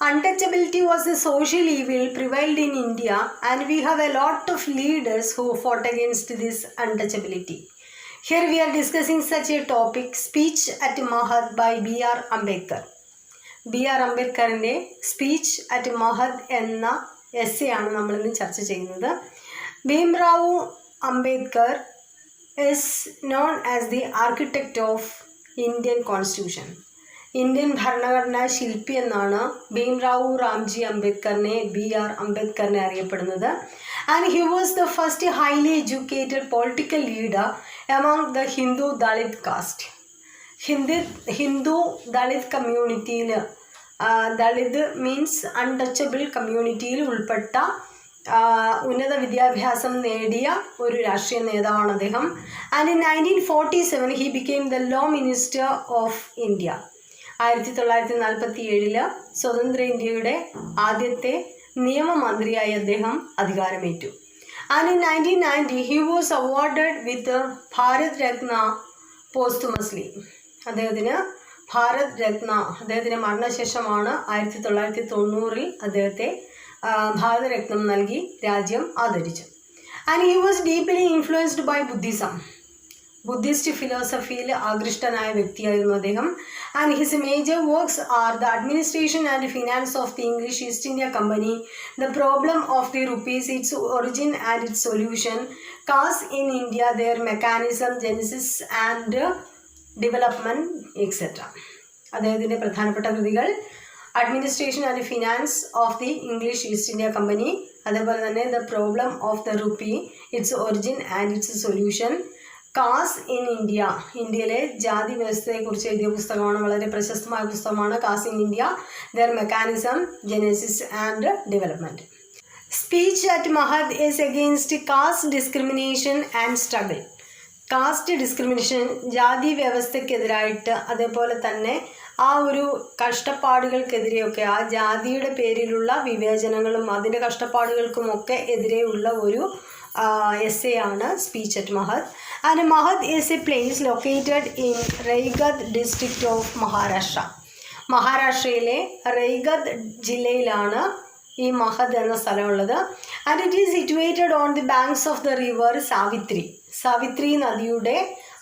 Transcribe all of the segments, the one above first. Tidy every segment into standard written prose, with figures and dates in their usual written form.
Untouchability was a social evil prevailed in India, and we have a lot of leaders who fought against this untouchability. Here we are discussing such a topic, Speech at Mahad by B.R. Ambedkar. B.R. അംബേദ്കറിൻ്റെ speech at Mahad എന്ന essay ആണ് നമ്മളിന്ന് ചർച്ച ചെയ്യുന്നത്. Bhimrao Ambedkar is known as the architect of Indian Constitution. Indian ഭരണഘടനാ ശില്പി എന്നാണ് ഭീംറാവു റാംജി അംബേദ്കറിനെ B.R. അംബേദ്കറിനെ അറിയപ്പെടുന്നത്. And he was the first highly educated political leader among the Hindu Dalit caste. Hindu Dalit കമ്മ്യൂണിറ്റിയിൽ, ദളിത് മീൻസ് അൺടച്ചബിൾ കമ്മ്യൂണിറ്റിയിൽ ഉൾപ്പെട്ട ഉന്നത വിദ്യാഭ്യാസം നേടിയ ഒരു രാഷ്ട്രീയ നേതാവാണ് അദ്ദേഹം. And in 1947 he became the law minister of India. 1947 സ്വതന്ത്ര ഇന്ത്യയുടെ ആദ്യത്തെ നിയമമന്ത്രിയായി അദ്ദേഹം അധികാരമേറ്റു. And in 1990 he was awarded വിത്ത് ഭാരത് രത്ന പോസ്റ്റ്മസ്ലി. അദ്ദേഹത്തിന് ഭാരത് രത്ന, അദ്ദേഹത്തിൻ്റെ മരണശേഷമാണ് 1990 അദ്ദേഹത്തെ ഭാരതരത്നം നൽകി രാജ്യം ആദരിച്ചു. And he was deeply influenced by Buddhism. Buddhist ഫിലോസഫിയിൽ ആകൃഷ്ടനായ വ്യക്തിയായിരുന്നു അദ്ദേഹം. And his major works are the administration and finance of the English East India company, the problem of the rupees, its origin and its solution, caste in India, their mechanism, genesis and development etcetera. അദ്ദേഹത്തിൻ്റെ പ്രധാനപ്പെട്ട കൃതികൾ administration and finance of the English East India company, അതേപോലെ തന്നെ the problem of the rupee, it's origin and its solution, caste in India, ഇന്ത്യയിലെ ജാതി വ്യവസ്ഥയെക്കുറിച്ച് എഴുതിയ പുസ്തകമാണ്, വളരെ പ്രശസ്തമായ പുസ്തകമാണ് caste in India, their mechanism, genesis and development. Speech at Mahad is against caste discrimination and struggle. Caste discrimination, ജാതി വ്യവസ്ഥയ്ക്കെതിരായിട്ട്, അതേപോലെ തന്നെ ആ ഒരു കഷ്ടപ്പാടുകൾക്കെതിരെയൊക്കെ, ആ ജാതിയുടെ പേരിലുള്ള വിവേചനങ്ങളും അതിൻ്റെ കഷ്ടപ്പാടുകൾക്കുമൊക്കെ എതിരെയുള്ള ഒരു എസ്സേ ആണ് speech at Mahad. And Mahad is a place located in Raigad district of Maharashtra. മഹാരാഷ്ട്രയിലെ റെയ്ഗദ് ജില്ലയിലാണ് ഈ മഹദ് എന്ന സ്ഥലമുള്ളത്. And it is situated on the banks of the river Savitri. Savitri നദിയുടെ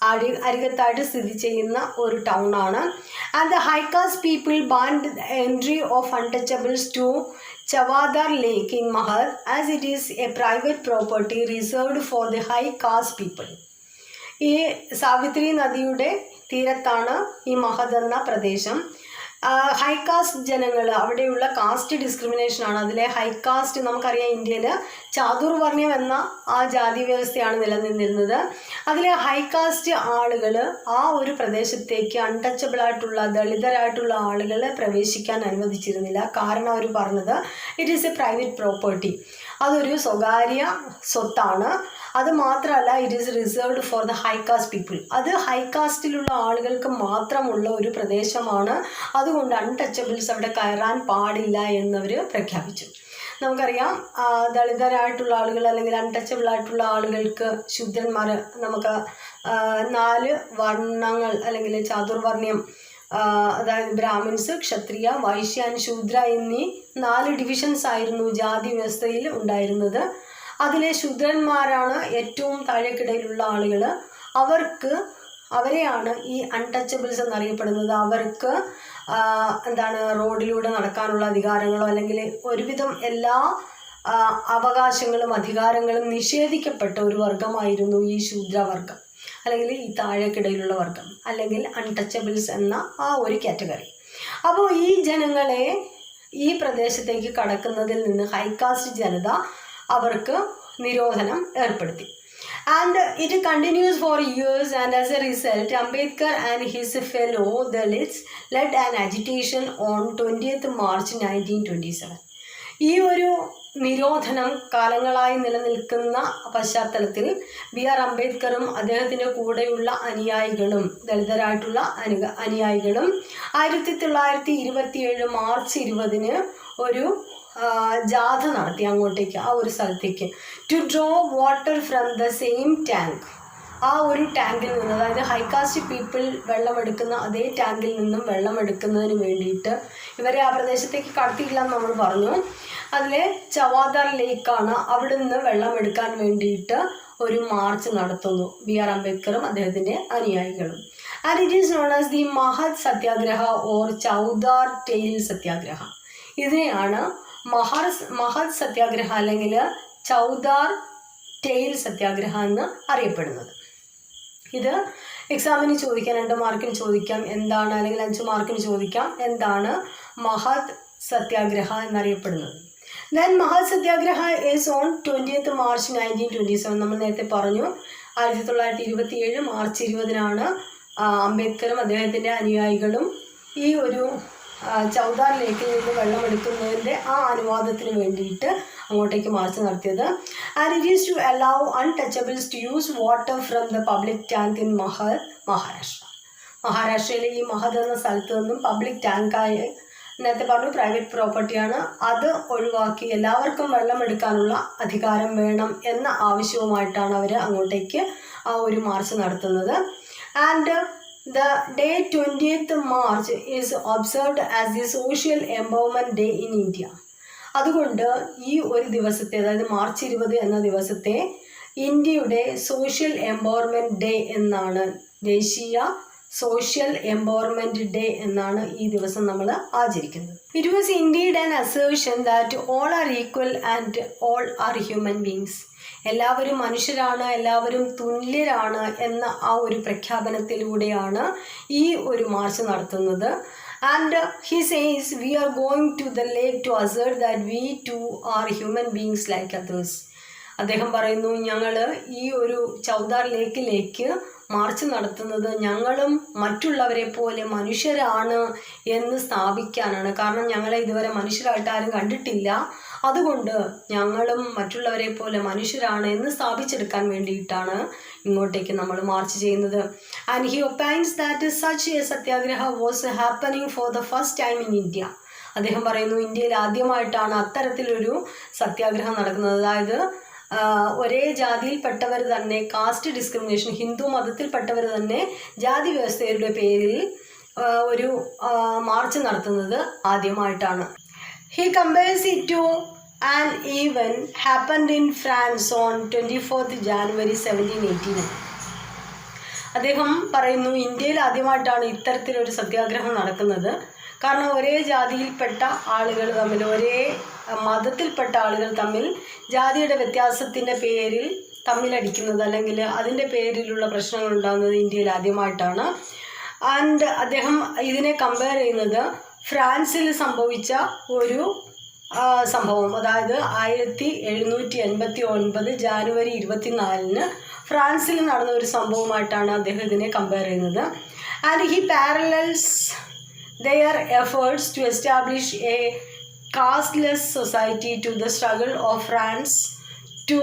അരികത്തായിട്ട് സ്ഥിതി ചെയ്യുന്ന ഒരു ടൗൺ ആണ്. And the high caste people banned entry of untouchables to Chavdar lake in Mahad as it is a private property reserved for the high caste people. ഈ സാവിത്രി നദിയുടെ തീരത്താണ് ഈ മഹദ് എന്ന പ്രദേശം. ഹൈകാസ്റ്റ് ജനങ്ങൾ, അവിടെയുള്ള കാസ്റ്റ് ഡിസ്ക്രിമിനേഷനാണ്. അതിലെ ഹൈകാസ്റ്റ്, നമുക്കറിയാം ഇന്ത്യയിൽ ചാതുർവർണ്ണ്യം എന്ന ആ ജാതി വ്യവസ്ഥയാണ് നിലനിന്നിരുന്നത്. അതിലെ ഹൈകാസ്റ്റ് ആളുകൾ ആ ഒരു പ്രദേശത്തേക്ക് അൺടച്ചബിളായിട്ടുള്ള ദളിതരായിട്ടുള്ള ആളുകൾ പ്രവേശിക്കാൻ അനുവദിച്ചിരുന്നില്ല. കാരണം അവർ പറഞ്ഞത് it is a private property, അതൊരു സ്വകാര്യ സ്വത്താണ്. അത് മാത്രമല്ല, it is reserved for the high caste people, അത് ഹൈകാസ്റ്റിലുള്ള ആളുകൾക്ക് മാത്രമുള്ള ഒരു പ്രദേശമാണ്, അതുകൊണ്ട് അൺടച്ചബിൾസ് അവിടെ കയറാൻ പാടില്ല എന്നവർ പ്രഖ്യാപിച്ചു. നമുക്കറിയാം ദളിതരായിട്ടുള്ള ആളുകൾ അല്ലെങ്കിൽ അൺടച്ചബിൾ ആയിട്ടുള്ള ആളുകൾക്ക്, ശൂദ്രന്മാർ, നമുക്ക് 4 വർണ്ണങ്ങൾ അല്ലെങ്കിൽ ചാതുർവർണ്ണ്യം, അതായത് ബ്രാഹ്മിൻസ്, ക്ഷത്രിയ, വൈശ്യ ആൻഡ് ശൂദ്ര എന്നീ 4 ഡിവിഷൻസ് ആയിരുന്നു ജാതി വ്യവസ്ഥയിൽ ഉണ്ടായിരുന്നത്. അതിലെ ശൂദ്രന്മാരാണ് ഏറ്റവും താഴേക്കിടയിലുള്ള ആളുകൾ. അവരെയാണ് ഈ അൺടച്ചബിൾസ് എന്നറിയപ്പെടുന്നത്. അവർക്ക് റോഡിലൂടെ നടക്കാനുള്ള അധികാരങ്ങളോ അല്ലെങ്കിൽ ഒരുവിധം എല്ലാ അവകാശങ്ങളും അധികാരങ്ങളും നിഷേധിക്കപ്പെട്ട ഒരു വർഗമായിരുന്നു ഈ ശൂദ്രവർഗം, അല്ലെങ്കിൽ ഈ താഴേക്കിടയിലുള്ള വർഗം, അല്ലെങ്കിൽ അൺടച്ചബിൾസ് എന്ന ആ ഒരു കാറ്റഗറി. അപ്പോൾ ഈ ജനങ്ങളെ ഈ പ്രദേശത്തേക്ക് കടക്കുന്നതിൽ നിന്ന് ഹൈകാസ്റ്റ് ജനത അവർക്ക് നിരോധനം ഏർപ്പെടുത്തി. And it continues for years. And as a result Ambedkar and his fellow Dalits led an agitation on 20th March 1927. ഈ ഒരു നിരോധനം കാലങ്ങളായി നിലനിൽക്കുന്ന പശ്ചാത്തലത്തിൽ B.R. അംബേദ്കറും അദ്ദേഹത്തിൻ്റെ കൂടെയുള്ള അനുയായികളും, ദളിതരായിട്ടുള്ള അനുയായികളും 1927 March 20 ഒരു ജാഥ നടത്തി അങ്ങോട്ടേക്ക്, ആ ഒരു സ്ഥലത്തേക്ക്, to draw water from the same tank. ആ ഒരു ടാങ്കിൽ നിന്ന്, അതായത് ഹൈ കാസ്റ്റ് പീപ്പിൾ വെള്ളമെടുക്കുന്ന അതേ ടാങ്കിൽ നിന്നും വെള്ളമെടുക്കുന്നതിന് വേണ്ടിയിട്ട് ഇവരെ ആ പ്രദേശത്തേക്ക് കടത്തിയില്ല എന്ന് നമ്മൾ പറഞ്ഞു. അതിലെ ചവാദാർ ലേക്കാണ്. അവിടെ നിന്ന് വെള്ളമെടുക്കാൻ വേണ്ടിയിട്ട് ഒരു മാർച്ച് നടത്തുന്നു BR അംബേദ്കറും അദ്ദേഹത്തിൻ്റെ അനുയായികളും. And it is known as the മഹത് സത്യാഗ്രഹ ഓർ ചൗദാർ ടെയിൽ സത്യാഗ്രഹ. ഇതിനെയാണ് മഹത് സത്യാഗ്രഹ അല്ലെങ്കിൽ ചൗദാർ ടെയിൽ സത്യാഗ്രഹ എന്ന് അറിയപ്പെടുന്നത്. ഇത് എക്സാമിന് ചോദിക്കാം, 2 മാർക്കിന് ചോദിക്കാം എന്താണ്, അല്ലെങ്കിൽ 5 മാർക്കിന് ചോദിക്കാം എന്താണ് മഹത് സത്യാഗ്രഹ എന്നറിയപ്പെടുന്നത്. ദെൻ മഹത് സത്യാഗ്രഹ ഈസ് ഓൺ 20th March 1927. നമ്മൾ നേരത്തെ പറഞ്ഞു 1927 മാർച്ച് 20-നാണ് അംബേദ്കറും അദ്ദേഹത്തിൻ്റെ അനുയായികളും ഈ ഒരു ചൗദാർ ലേക്കിൽ നിന്ന് വെള്ളമെടുക്കുന്നതിൻ്റെ ആ അനുവാദത്തിന് വേണ്ടിയിട്ട് അങ്ങോട്ടേക്ക് മാർച്ച് നടത്തിയത്. And it is to allow untouchables to use water from the public tank in Maharashtra. മഹാരാഷ്ട്രയിലെ ഈ മഹദ് എന്ന സ്ഥലത്ത് നിന്നും പബ്ലിക് ടാങ്കായി, നേരത്തെ പറഞ്ഞു പ്രൈവറ്റ് പ്രോപ്പർട്ടിയാണ്, അത് ഒഴിവാക്കി എല്ലാവർക്കും വെള്ളമെടുക്കാനുള്ള അധികാരം വേണം എന്ന ആവശ്യവുമായിട്ടാണ് അവർ അങ്ങോട്ടേക്ക് ആ ഒരു മാർച്ച് നടത്തുന്നത്. And the day 20th March is observed as the Social Empowerment Day in India. അതുകൊണ്ട് ഈ ഒരു ദിവസത്തെ, അതായത് മാർച്ച് 20 എന്ന ദിവസത്തെ ഇന്ത്യയുടെ സോഷ്യൽ എംപവർമെൻറ്റ് ഡേ എന്നാണ്, ദേശീയ സോഷ്യൽ എംപവർമെൻറ്റ് ഡേ എന്നാണ് ഈ ദിവസം നമ്മൾ ആചരിക്കുന്നത്. It was indeed an assertion that all are equal and all are human beings. എല്ലാവരും മനുഷ്യരാണ്, എല്ലാവരും തുല്യരാണ് എന്ന ആ ഒരു പ്രഖ്യാപനത്തിലൂടെയാണ് ഈ ഒരു മാർച്ച് നടത്തുന്നത്. And he says we are going to the lake to assert that we too are human beings like others. അദ്ദേഹം പറയുന്നു, ഞങ്ങൾ ഈ ഒരു ചൗദാർ ലേക്കിലേക്ക് മാർച്ച് നടത്തുന്നത് ഞങ്ങളും മറ്റുള്ളവരെ പോലെ മനുഷ്യരാണ് എന്ന് സ്ഥാപിക്കാനാണ്. കാരണം ഞങ്ങളെ ഇതുവരെ മനുഷ്യരായിട്ട് ആരും കണ്ടിട്ടില്ല, അതുകൊണ്ട് ഞങ്ങളും മറ്റുള്ളവരെ പോലെ മനുഷ്യരാണ് എന്ന് സ്ഥാപിച്ചെടുക്കാൻ വേണ്ടിയിട്ടാണ് ഇങ്ങോട്ടേക്ക് നമ്മൾ മാർച്ച് ചെയ്യുന്നത്. And he opines that such a satyagraha was happening for the first time in India. അദ്ദേഹം പറയുന്നു, ഇന്ത്യയിൽ ആദ്യമായിട്ടാണ് അത്തരത്തിലൊരു സത്യാഗ്രഹം നടക്കുന്നത്. അതായത് ഒരേ ജാതിയിൽപ്പെട്ടവർ തന്നെ, കാസ്റ്റ് ഡിസ്ക്രിമിനേഷൻ, ഹിന്ദു മതത്തിൽപ്പെട്ടവർ തന്നെ ജാതി വ്യവസ്ഥയുടെ പേരിൽ ഒരു മാർച്ച് നടത്തുന്നത് ആദ്യമായിട്ടാണ്. He compares it to an event happened in France on 24th January 1789. അദ്ദേഹം പറയുന്നു, ഇന്ത്യയിൽ ആദ്യമായിട്ടാണ് ഇത്തരത്തിലൊരു സത്യാഗ്രഹം നടക്കുന്നത്. കാരണം ഒരേ ജാതിയിൽപ്പെട്ട ആളുകൾ തമ്മിൽ, ഒരേ മതത്തിൽപ്പെട്ട ആളുകൾ തമ്മിൽ ജാതിയുടെ വ്യത്യാസത്തിൻ്റെ പേരിൽ തമ്മിലടിക്കുന്നത്, അല്ലെങ്കിൽ അതിൻ്റെ പേരിലുള്ള പ്രശ്നങ്ങൾ ഉണ്ടാകുന്നത് ഇന്ത്യയിൽ ആദ്യമായിട്ടാണ്. ആൻഡ് അദ്ദേഹം ഇതിനെ കമ്പയർ ചെയ്യുന്നത് ഫ്രാൻസിൽ സംഭവിച്ച ഒരു സംഭവം, അതായത് 1789 January 24 ഫ്രാൻസിൽ നടന്ന ഒരു സംഭവമായിട്ടാണ് അദ്ദേഹം ഇതിനെ കമ്പയർ ചെയ്യുന്നത്. And he parallels their efforts to establish a casteless society to the struggle of France to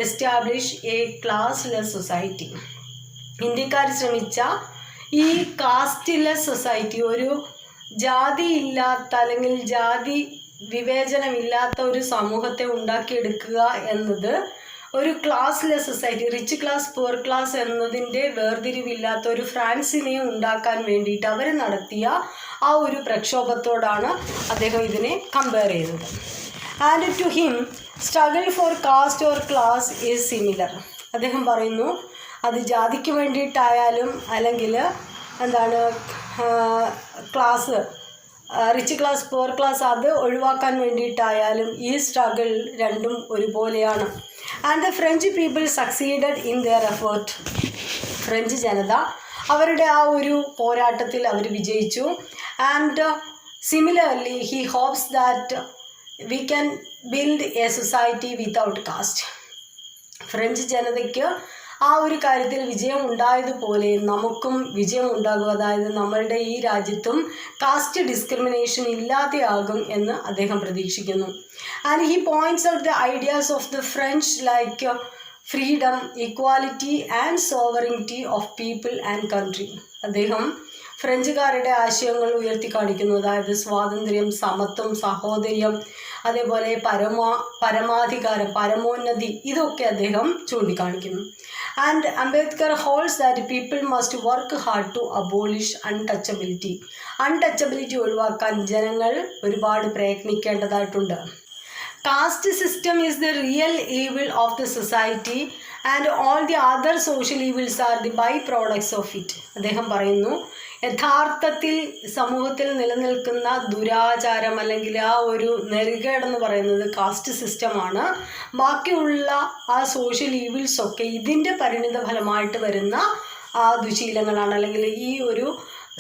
establish a classless society. ഇന്ത്യക്കാർ ശ്രമിച്ച ഈ കാസ്റ്റ്ലെസ് സൊസൈറ്റി, ഒരു ജാതി ഇല്ലാത്ത അല്ലെങ്കിൽ ജാതി വിവേചനമില്ലാത്ത ഒരു സമൂഹത്തെ ഉണ്ടാക്കിയെടുക്കുക എന്നത്, ഒരു classless society, rich class poor class എന്നതിൻ്റെ വേർതിരിവില്ലാത്ത ഒരു ഫ്രാൻസിനെ ഉണ്ടാക്കാൻ വേണ്ടിയിട്ട് അവർ നടത്തിയ ആ ഒരു പ്രക്ഷോഭത്തോടാണ് അദ്ദേഹം ഇതിനെ കമ്പയർ ചെയ്യുന്നത്. And to him struggle for caste or class is similar. അദ്ദേഹം പറയുന്നു, അത് ജാതിക്ക് വേണ്ടിയിട്ടായാലും അല്ലെങ്കിൽ എന്താണ് class, rich class poor class, അത് ഒഴിവാക്കാൻ വേണ്ടിയിട്ടായാലും ഈ സ്ട്രഗിൾ രണ്ടും ഒരുപോലെയാണ്. And the French people succeeded in their effort. French ജനത അവരുടെ ആ ഒരു പോരാട്ടത്തിൽ അവർ വിജയിച്ചു. And similarly he hopes that we can build a society without caste. French ജനതയ്ക്ക് ആ ഒരു കാര്യത്തിൽ വിജയം ഉണ്ടായതുപോലെ നമുക്കും വിജയം ഉണ്ടാകും, അതായത് നമ്മളുടെ ഈ രാജ്യത്തും കാസ്റ്റ് ഡിസ്ക്രിമിനേഷൻ ഇല്ലാതെയാകും എന്ന് അദ്ദേഹം പ്രതീക്ഷിക്കുന്നു. And he points out the ideas of the French like freedom, equality and sovereignty of people and country. അദ്ദേഹം ഫ്രഞ്ചുകാരുടെ ആശയങ്ങൾ ഉയർത്തി കാണിക്കുന്നു, അതായത് സ്വാതന്ത്ര്യം, സമത്വം, സഹോദര്യം, അതേപോലെ പരമാധികാരം, പരമോന്നതി, ഇതൊക്കെ അദ്ദേഹം ചൂണ്ടിക്കാണിക്കുന്നു. And Ambedkar holds that people must work hard to abolish untouchability. Untouchability ഒഴിവാക്കാൻ ജനങ്ങൾ ഒരുപാട് പ്രയത്നിക്കേണ്ടതായിട്ടുണ്ട്. Caste system is the real evil of the society and all the other social evils are the byproducts of it. അദ്ദേഹം പറയുന്നു, യഥാർത്ഥത്തിൽ സമൂഹത്തിൽ നിലനിൽക്കുന്ന ദുരാചാരം അല്ലെങ്കിൽ ആ ഒരു നെറുകേടെന്ന് പറയുന്നത് കാസ്റ്റ് സിസ്റ്റമാണ്. ബാക്കിയുള്ള ആ സോഷ്യൽ ഈവിൽസ് ഒക്കെ ഇതിൻ്റെ പരിണിത ഫലമായിട്ട് വരുന്ന ആ ദുശീലങ്ങളാണ്, അല്ലെങ്കിൽ ഈ ഒരു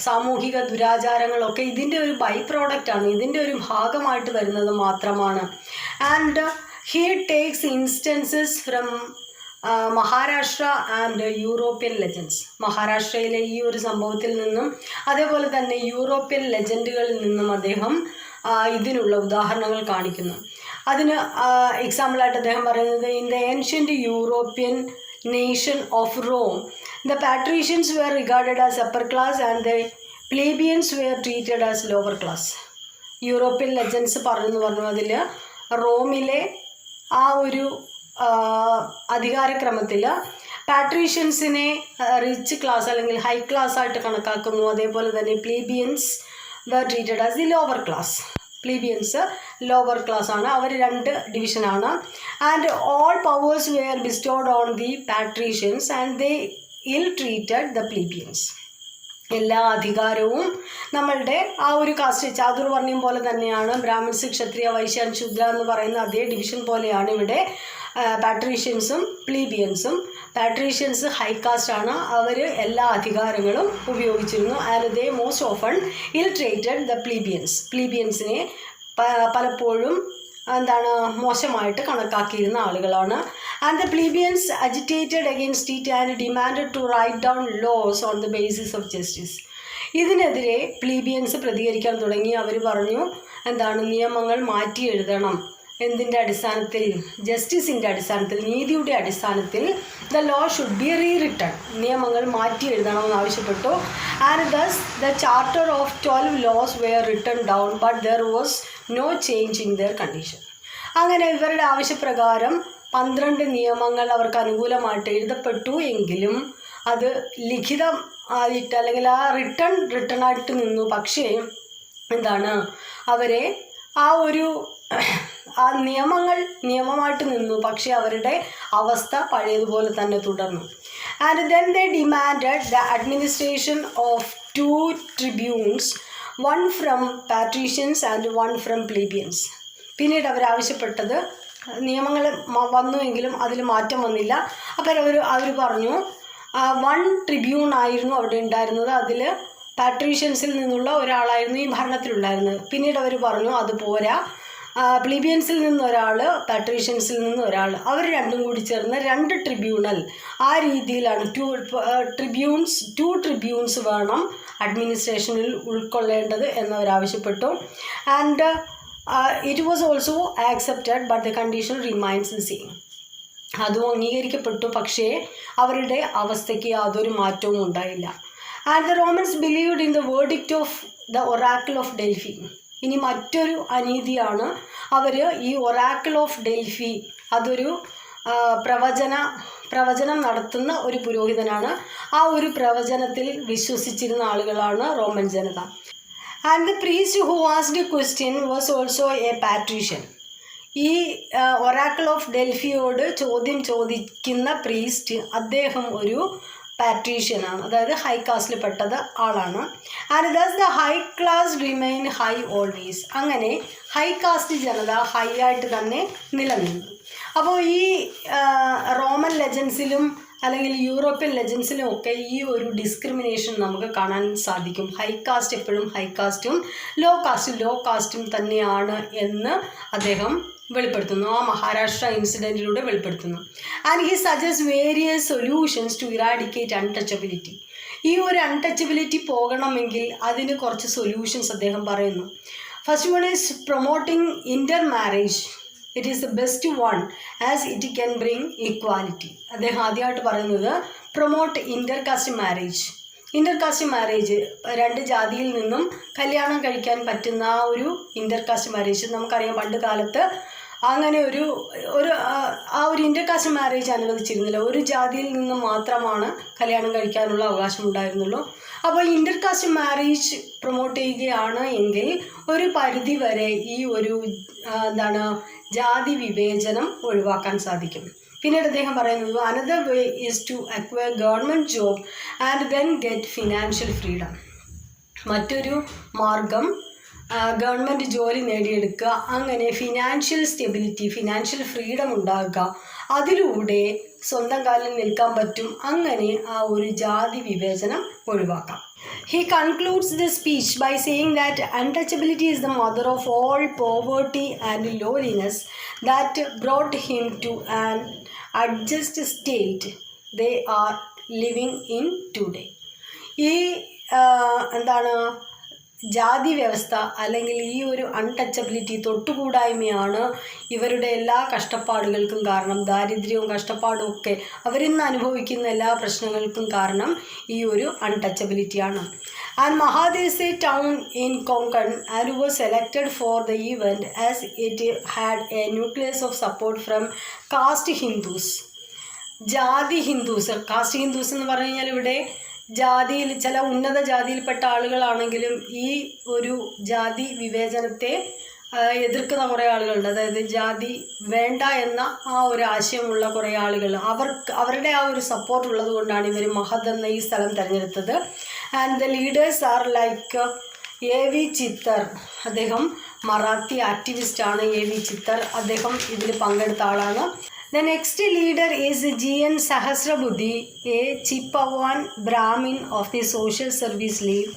സാമൂഹിക ദുരാചാരങ്ങളൊക്കെ ഇതിൻ്റെ ഒരു ബൈ പ്രോഡക്റ്റാണ്, ഇതിൻ്റെ ഒരു ഭാഗമായിട്ട് വരുന്നത് മാത്രമാണ്. And he takes instances from Maharashtra and European legends. മഹാരാഷ്ട്രയിലെ ഈ ഒരു സംഭവത്തിൽ നിന്നും അതേപോലെ തന്നെ യൂറോപ്യൻ ലെജൻഡുകളിൽ നിന്നും അദ്ദേഹം ഇതിനുള്ള ഉദാഹരണങ്ങൾ കാണിക്കുന്നു. അതിന് എക്സാമ്പിളായിട്ട് അദ്ദേഹം പറയുന്നത്, in the ancient European nation of Rome, the patricians were regarded as upper class and the plebeians were treated as lower class. European legends പറഞ്ഞു അതിൽ റോമിലെ ആ ഒരു അധികാരക്രമത്തിൽ പാട്രീഷ്യൻസിനെ റിച്ച് ക്ലാസ് അല്ലെങ്കിൽ ഹൈ ക്ലാസ് ആയിട്ട് കണക്കാക്കുന്നു. അതേപോലെ തന്നെ plebeians were treated as the lower class. Plebeians lower class ആണ്, അവർ 2 ഡിവിഷനാണ്. And all powers were bestowed on the patricians and they ill treated the പ്ലീബിയൻസ്. എല്ലാ അധികാരവും നമ്മളുടെ ആ ഒരു കാസ്റ്റ് ചാതുർവർണ്ണ്യം പോലെ തന്നെയാണ്. ബ്രാഹ്മിൻസ്, ക്ഷത്രിയ, വൈശ്യൻ, ശൂദ്ര എന്ന് പറയുന്ന അതേ ഡിവിഷൻ പോലെയാണ് ഇവിടെ പാട്രീഷ്യൻസും പ്ലീബിയൻസും. പാട്രീഷ്യൻസ് ഹൈ കാസ്റ്റ് ആണ്, അവർ എല്ലാ അധികാരങ്ങളും ഉപയോഗിച്ചിരുന്നു. And they most often ill treated the plebeians. പ്ലീബിയൻസിനെ പലപ്പോഴും മോശമായിട്ട് കണക്കാക്കിയിരുന്ന ആളുകളാണ്. And the plebeians agitated against it and demanded to write down laws on the basis of justice. ഇതിനെതിരെ പ്ലീബിയൻസ് പ്രതികരിക്കാൻ തുടങ്ങി. അവർ പറഞ്ഞു, നിയമങ്ങൾ മാറ്റി എഴുതണം. എന്തിൻ്റെ അടിസ്ഥാനത്തിൽ? ജസ്റ്റിസിൻ്റെ അടിസ്ഥാനത്തിൽ, നീതിയുടെ അടിസ്ഥാനത്തിൽ. The law should be rewritten. നിയമങ്ങൾ മാറ്റി എഴുതണമെന്ന് ആവശ്യപ്പെട്ടു. And thus the charter of 12 laws were written down but there was no change in their condition. അങ്ങനെ ഇവരുടെ ആവശ്യപ്രകാരം 12 നിയമങ്ങൾ അവർക്ക് അനുകൂലമായിട്ട് എഴുതപ്പെട്ടു എങ്കിലും അത് ലിഖിതം ആയിട്ട് അല്ലെങ്കിൽ ആ റിട്ടൺ ആയിട്ട് നിന്നു. പക്ഷേ അവരെ ആ നിയമങ്ങൾ നിയമമായിട്ട് നിന്നു, പക്ഷേ അവരുടെ അവസ്ഥ പഴയതുപോലെ തന്നെ തുടർന്നു. And then they demanded the administration of 2 tribunes, 1 from patricians and 1 from plebeians. പിന്നീട് അവരാവശ്യപ്പെട്ടത്, നിയമങ്ങൾ വന്നുവെങ്കിലും അതിൽ മാറ്റം വന്നില്ല. അപ്പോൾ അവർ പറഞ്ഞു 1 ട്രിബ്യൂൺ ആയിരുന്നു അവിടെ ഉണ്ടായിരുന്നത്, അതിൽ പാട്രീഷ്യൻസിൽ നിന്നുള്ള ഒരാളായിരുന്നു ഈ ഭരണത്തിലുണ്ടായിരുന്നത്. പിന്നീട് അവർ പറഞ്ഞു അത് പോരാ, പ്ലീബിയൻസിൽ നിന്നൊരാൾ, പാട്രീഷ്യൻസിൽ നിന്നൊരാൾ, അവർ രണ്ടും കൂടി ചേർന്ന് 2 ട്രിബ്യൂണൽ, ആ രീതിയിലാണ് 2 ട്രിബ്യൂൺസ് വേണം അഡ്മിനിസ്ട്രേഷനിൽ ഉൾക്കൊള്ളേണ്ടത് എന്നവരാവശ്യപ്പെട്ടു. And it was also accepted but the condition remains the same. അതും അംഗീകരിക്കപ്പെട്ടു, പക്ഷേ അവരുടെ അവസ്ഥയ്ക്ക് യാതൊരു മാറ്റവും ഉണ്ടായില്ല. And the Romans believed in the verdict of the oracle of Delphi. ഇനി മറ്റൊരു അനീതിയാണ്, അവർ ഈ ഒറാക്കിൾ ഓഫ് ഡെൽഫി, അതൊരു പ്രവചനം നടത്തുന്ന ഒരു പുരോഹിതനാണ്. ആ ഒരു പ്രവചനത്തിൽ വിശ്വസിച്ചിരുന്ന ആളുകളാണ് റോമൻ ജനത. And the priest who asked a question was also a patrician. ഈ ഒറാക്കിൾ ഓഫ് ഡെൽഫിയോട് ചോദ്യം ചോദിക്കുന്ന പ്രീസ്റ്റ്, അദ്ദേഹം ഒരു പാട്രീഷ്യനാണ്, അതായത് ഹൈ കാസ്റ്റിൽപ്പെട്ടത് ആളാണ്. And thus the high class remain high always. അങ്ങനെ ഹൈ കാസ്റ്റ് ജനത ഹൈ ആയിട്ട് തന്നെ നിലനിന്നു. അപ്പോൾ ഈ റോമൻ ലെജൻസിലും അല്ലെങ്കിൽ യൂറോപ്യൻ ലെജൻസിലും ഒക്കെ ഈ ഒരു ഡിസ്ക്രിമിനേഷൻ നമുക്ക് കാണാൻ സാധിക്കും. ഹൈ കാസ്റ്റ് എപ്പോഴും ഹൈ കാസ്റ്റും ലോ കാസ്റ്റും തന്നെയാണ് എന്ന് അദ്ദേഹം വെളിപ്പെടുത്തുന്നു, ആ മഹാരാഷ്ട്ര ഇൻസിഡൻറ്റിലൂടെ വെളിപ്പെടുത്തുന്നു. And he suggest various solutions to eradicate untouchability. ഈ ഒരു അൺടച്ചബിലിറ്റി പോകണമെങ്കിൽ അതിന് കുറച്ച് സൊല്യൂഷൻസ് അദ്ദേഹം പറയുന്നു. First one is promoting inter marriage. It is the best one as it can bring equality. അദ്ദേഹം ആദ്യമായിട്ട് പറയുന്നത് promote inter caste marriage. Inter caste marriage, 2 ജാതിയിൽ നിന്നും കല്യാണം കഴിക്കാൻ പറ്റുന്ന ആ ഒരു ഇൻ്റർ കാസ്റ്റ് മാരേജ്. നമുക്കറിയാം പണ്ട് കാലത്ത് അങ്ങനെ ഒരു ഇൻ്റർ കാസ്റ്റ് മാരേജ് അനുവദിച്ചിരുന്നില്ല. ഒരു ജാതിയിൽ നിന്ന് മാത്രമാണ് കല്യാണം കഴിക്കാനുള്ള അവകാശം ഉണ്ടായിരുന്നുള്ളൂ. അപ്പോൾ ഇൻ്റർ കാസ്റ്റ് മാരേജ് പ്രൊമോട്ട് ചെയ്യുകയാണ് എങ്കിൽ ഒരു പരിധി വരെ ഈ ഒരു ജാതി വിവേചനം ഒഴിവാക്കാൻ സാധിക്കും. പിന്നീട് അദ്ദേഹം പറയുന്നത് another way is to acquire government job and then get financial freedom. മറ്റൊരു മാർഗം ഗവൺമെൻറ് ജോലി നേടിയെടുക്കുക, അങ്ങനെ ഫിനാൻഷ്യൽ സ്റ്റെബിലിറ്റി, ഫിനാൻഷ്യൽ ഫ്രീഡം ഉണ്ടാകുക, അതിലൂടെ സ്വന്തം കാലിൽ നിൽക്കാൻ പറ്റും. അങ്ങനെ ആ ഒരു ജാതി വിവേചനം ഒഴിവാക്കാം. He concludes the speech by saying that untouchability is the mother of all poverty and lowliness that brought him to an adjust state they are living in today. ഈ ജാതി വ്യവസ്ഥ അല്ലെങ്കിൽ ഈ ഒരു അൺടച്ചബിലിറ്റി, തൊട്ടുകൂടായ്മയാണ് ഇവരുടെ എല്ലാ കഷ്ടപ്പാടുകൾക്കും കാരണം. ദാരിദ്ര്യവും കഷ്ടപ്പാടും ഒക്കെ അവരിന്ന് അനുഭവിക്കുന്ന എല്ലാ പ്രശ്നങ്ങൾക്കും കാരണം ഈ ഒരു അൺടച്ചബിലിറ്റിയാണ്. And Mahad is a town in Konkan and was selected for the event as it had a nucleus of support from caste Hindus. ജാതി ഹിന്ദുസ്, കാസ്റ്റ് ഹിന്ദുസ് എന്ന് പറഞ്ഞു കഴിഞ്ഞാൽ ഇവിടെ ജാതിയിൽ ചില ഉന്നത ജാതിയിൽപ്പെട്ട ആളുകളാണെങ്കിലും ഈ ഒരു ജാതി വിവേചനത്തെ എതിർക്കുന്ന കുറേ ആളുകളുണ്ട്. അതായത് ജാതി വേണ്ട എന്ന ആ ഒരു ആശയമുള്ള കുറേ ആളുകൾ, അവരുടെ ആ ഒരു സപ്പോർട്ട് ഉള്ളത് കൊണ്ടാണ് ഇവർ മഹദ് എന്ന ഈ സ്ഥലം തിരഞ്ഞെടുത്തത്. And the leaders are like A.V. ചിത്തർ, അദ്ദേഹം മറാത്തി ആക്ടിവിസ്റ്റാണ്. A.V. ചിത്തർ, അദ്ദേഹം ഇതിൽ പങ്കെടുത്ത ആളാണ്. The next leader is G.N. Sahasrabuddhi, a Chippawan Brahmin of the Social Service League,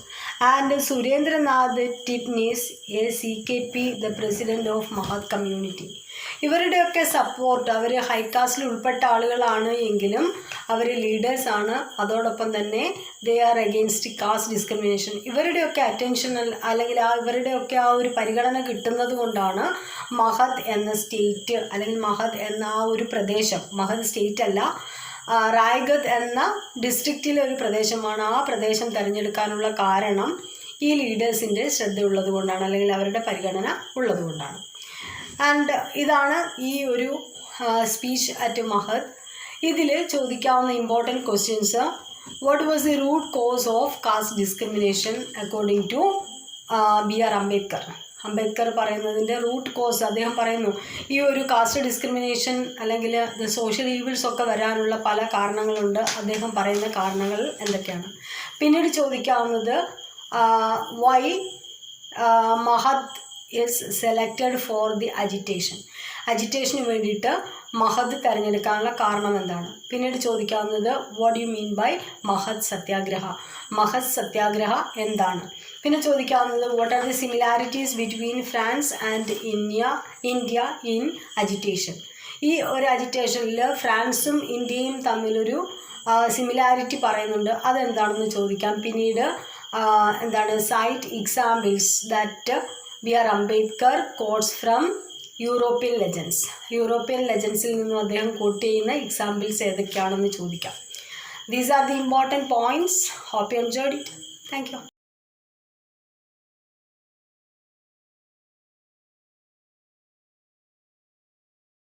and Surendranath Tipnis, a CKP, the president of Mahad community. ഇവരുടെയൊക്കെ support, അവർ ഹൈകാസ്റ്റിൽ ഉൾപ്പെട്ട ആളുകളാണ് എങ്കിലും അവർ ലീഡേഴ്സാണ്. അതോടൊപ്പം തന്നെ they are against caste discrimination. ഇവരുടെയൊക്കെ അറ്റൻഷൻ അല്ലെങ്കിൽ ഇവരുടെയൊക്കെ ആ ഒരു പരിഗണന കിട്ടുന്നത് കൊണ്ടാണ് മഹദ് എന്ന സ്റ്റേറ്റ് അല്ലെങ്കിൽ മഹദ് എന്ന ആ ഒരു പ്രദേശം, മഹദ് സ്റ്റേറ്റ് അല്ല, റായ്ഗഡ് എന്ന ഡിസ്ട്രിക്റ്റിലെ ഒരു പ്രദേശമാണ്. ആ പ്രദേശം തിരഞ്ഞെടുക്കാനുള്ള കാരണം ഈ ലീഡേഴ്സിൻ്റെ ശ്രദ്ധയുള്ളത് കൊണ്ടാണ്, അല്ലെങ്കിൽ അവരുടെ പരിഗണന ഉള്ളത് കൊണ്ടാണ്. ആൻഡ് ഇതാണ് ഈ ഒരു സ്പീച്ച് അറ്റ് മഹദ്. ഇതിൽ ചോദിക്കാവുന്ന important questions: what was the root cause of caste discrimination according to B.R. Ambedkar. Ambedkar പറയുന്നതിൻ്റെ റൂട്ട് കോസ് അദ്ദേഹം പറയുന്നു ഈ ഒരു കാസ്റ്റ് ഡിസ്ക്രിമിനേഷൻ അല്ലെങ്കിൽ സോഷ്യൽ ഈവിൾസ് ഒക്കെ വരാനുള്ള പല കാരണങ്ങളുണ്ട്. അദ്ദേഹം പറയുന്ന കാരണങ്ങൾ എന്തൊക്കെയാണ്. പിന്നീട് ചോദിക്കാവുന്നത് why Mahad is selected for the അജിറ്റേഷന് വേണ്ടിയിട്ട് മഹദ് തിരഞ്ഞെടുക്കാനുള്ള കാരണം എന്താണ്. പിന്നീട് ചോദിക്കാവുന്നത് what you mean by Mahad satyagraha എന്താണ്. പിന്നെ ചോദിക്കാവുന്നത് what are the similarities between France and India in agitation. ഈ ഒരു അജിറ്റേഷനിൽ ഫ്രാൻസും ഇന്ത്യയും തമ്മിലൊരു സിമിലാരിറ്റി പറയുന്നുണ്ട്, അതെന്താണെന്ന് ചോദിക്കാം. പിന്നീട് cite examples that B.R. Ambedkar quotes from European ലെജൻസിൽ നിന്നും അദ്ദേഹം കോട്ട് ചെയ്യുന്ന എക്സാമ്പിൾസ് ഏതൊക്കെയാണെന്ന് ചോദിക്കാം. These are the important points. Hope you enjoyed it. Thank U.